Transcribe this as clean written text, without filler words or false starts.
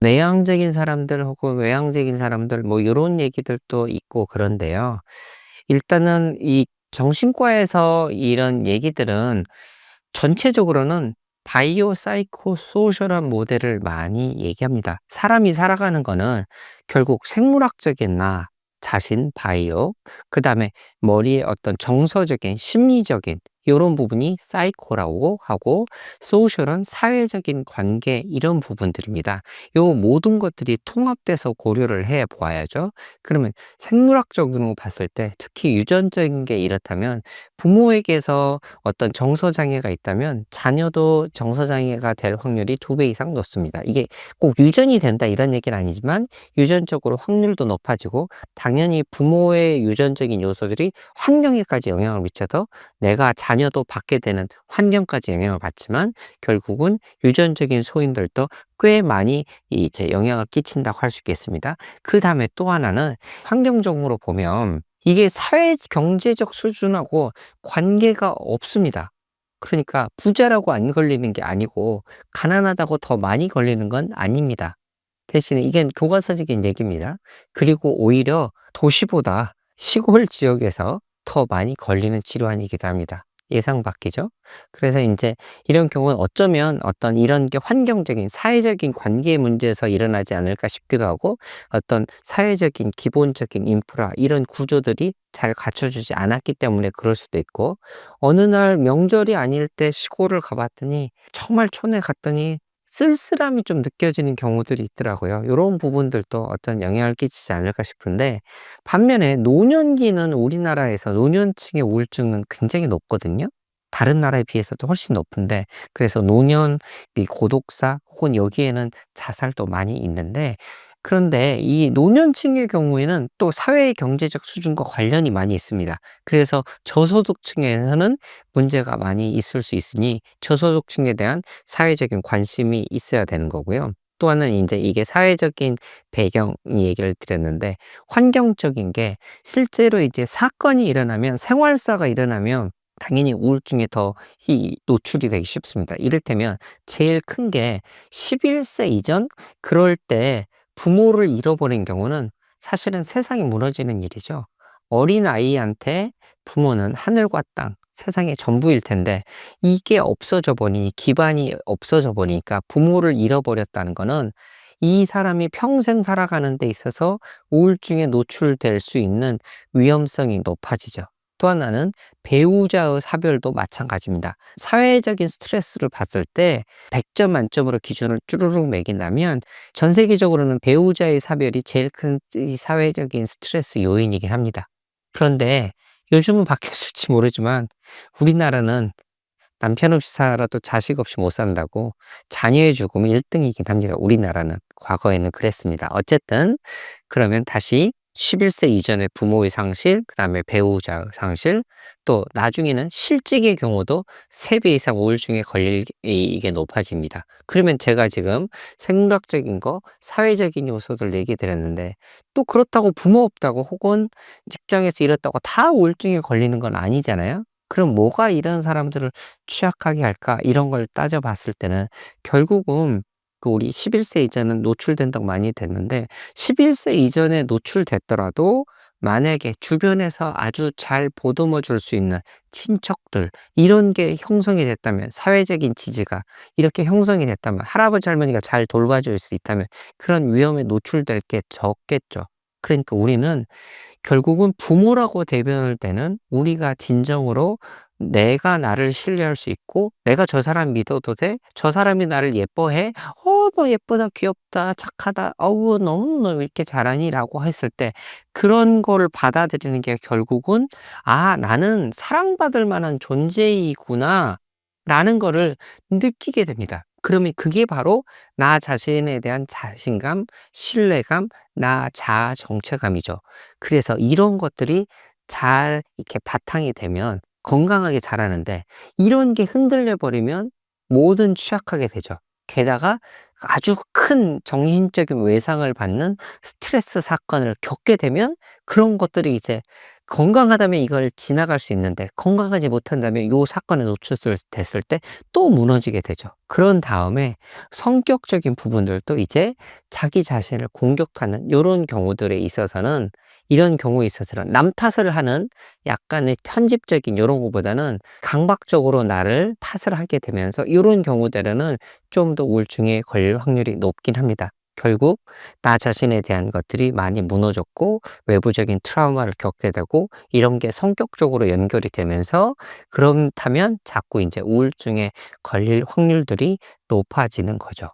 내향적인 사람들 혹은 외향적인 사람들 뭐 요런 얘기들도 있고 그런데요. 일단은 이 정신과에서 이런 얘기들은 전체적으로는 바이오 사이코 소셜한 모델을 많이 얘기합니다. 사람이 살아가는 거는 결국 생물학적인 나 자신 바이오, 그다음에 머리의 어떤 정서적인 심리적인 요런 부분이 사이코라고 하고, 소셜은 사회적인 관계 이런 부분들입니다. 요 모든 것들이 통합돼서 고려를 해 보아야죠. 그러면 생물학적으로 봤을 때 특히 유전적인 게 이렇다면, 부모에게서 어떤 정서 장애가 있다면 자녀도 정서 장애가 될 확률이 2배 이상 높습니다. 이게 꼭 유전이 된다 이런 얘기는 아니지만 유전적으로 확률도 높아지고, 당연히 부모의 유전적인 요소들이 환경에까지 영향을 미쳐서 내가 자녀도 받게 되는 환경까지 영향을 받지만, 결국은 유전적인 소인들도 꽤 많이 이제 영향을 끼친다고 할 수 있겠습니다. 그다음에 또 하나는 환경적으로 보면 이게 사회 경제적 수준하고 관계가 없습니다. 그러니까 부자라고 안 걸리는 게 아니고 가난하다고 더 많이 걸리는 건 아닙니다. 대신에 이게 교과서적인 얘기입니다. 그리고 오히려 도시보다 시골 지역에서 더 많이 걸리는 질환이기도 합니다. 예상 밖이죠. 그래서 인제 이런 경우는 어쩌면 어떤 이런 게 환경적인 사회적인 관계 문제에서 일어나지 않을까 싶기도 하고, 어떤 사회적인 기본적인 인프라 이런 구조들이 잘 갖춰지지 않았기 때문에 그럴 수도 있고, 어느 날 명절이 아닐 때 시골을 가 봤더니 정말 촌에 갔더니 쓸쓸함이 좀 느껴지는 경우들이 있더라고요. 요런 부분들도 어떤 영향을 끼치지 않을까 싶은데, 반면에 노년기는 우리나라에서 노년층의 우울증은 굉장히 높거든요. 다른 나라에 비해서도 훨씬 높은데, 그래서 노년, 이 고독사 혹은 여기에는 자살도 많이 있는데, 그런데 이 노년층의 경우에는 또 사회 경제적 수준과 관련이 많이 있습니다. 그래서 저소득층에서는 문제가 많이 있을 수 있으니 저소득층에 대한 사회적인 관심이 있어야 되는 거고요. 또 하나는 인제 이게 사회적인 배경 얘기를 드렸는데, 환경적인 게 실제로 이제 사건이 일어나면, 생활사가 일어나면 당연히 우울증에 더 노출이 되기 쉽습니다. 이를테면 제일 큰 게 11세 이전, 그럴 때 부모를 잃어버린 경우는 사실은 세상이 무너지는 일이죠. 어린아이한테 부모는 하늘과 땅, 세상의 전부일 텐데, 이게 없어져 버리니, 기반이 없어져 버리니까 부모를 잃어버렸다는 거는 이 사람이 평생 살아가는 데 있어서 우울증에 노출될 수 있는 위험성이 높아지죠. 또 하나는 배우자의 사별도 마찬가지입니다. 사회적인 스트레스를 봤을 때 100점 만점으로 기준을 쭈루룩 매긴다면, 전 세계적으로는 배우자의 사별이 제일 큰 이 사회적인 스트레스 요인이긴 합니다. 그런데 요즘은 바뀌었을지 모르지만 우리나라는 남편 없이 살아도 자식 없이 못 산다고 자녀의 죽음이 1 등이긴 합니다, 우리나라는. 과거에는 그랬습니다. 어쨌든 그러면 다시 11세 이전의 부모의 상실, 그다음에 배우자의 상실, 또 나중에는 실직의 경우도 3배 이상 우울증에 걸릴 이게 높아집니다. 그러면 제가 지금 생물학적인 거, 사회적인 요소들 얘기 드렸는데, 또 그렇다고 부모 없다고 혹은 직장에서 잃었다고 다 우울증에 걸리는 건 아니잖아요. 그럼 뭐가 이런 사람들을 취약하게 할까? 이런 걸 따져 봤을 때는 결국은 그 우리 11세 이전은 노출된다고 많이 됐는데, 11세 이전에 노출됐더라도 만약에 주변에서 아주 잘 보듬어 줄 수 있는 친척들 이런 게 형성이 됐다면, 사회적인 지지가 이렇게 형성이 됐다면, 할아버지 할머니가 잘 돌봐줄 수 있다면 그런 위험에 노출될 게 적겠죠. 그러니까 우리는 결국은 부모라고 대변할 때는 우리가 진정으로 내가 나를 신뢰할 수 있고, '내가 저 사람 믿어도 돼? 저 사람이 나를 예뻐해? 너 예쁘다. 귀엽다. 착하다. 어우 너무 너 왜 이렇게 잘하니?'라고 했을 때 그런 거를 받아들이는 게 결국은 '아 나는 사랑받을 만한 존재이구나.'라는 거를 느끼게 됩니다. 그러면 그게 바로 나 자신에 대한 자신감, 신뢰감, 나 자아 정체감이죠. 그래서 이런 것들이 잘 이렇게 바탕이 되면 건강하게 자라는데, 이런 게 흔들려 버리면 뭐든 취약하게 되죠. 게다가 아주 큰 정신적인 외상을 받는 스트레스 사건을 겪게 되면 그런 것들이 이제 건강하다면 이걸 지나갈 수 있는데 건강하지 못한다면 요 사건에 노출을 됐을 때 또 무너지게 되죠. 그런 다음에 성격적인 부분들도 이제 자기 자신을 공격하는 요런 경우들에 있어서는 이런 경우에 있어서는 남 탓을 하는 약간의 편집적인 요런 거보다는 강박적으로 나를 탓을 하게 되면서 요런 경우들에는 좀 더 우울증에 걸릴 확률이 높긴 합니다. 결국 나 자신에 대한 것들이 많이 무너졌고 외부적인 트라우마를 겪게 되고 이런 게 성격적으로 연결이 되면서 그렇다면 자꾸 이제 우울증에 걸릴 확률들이 높아지는 거죠.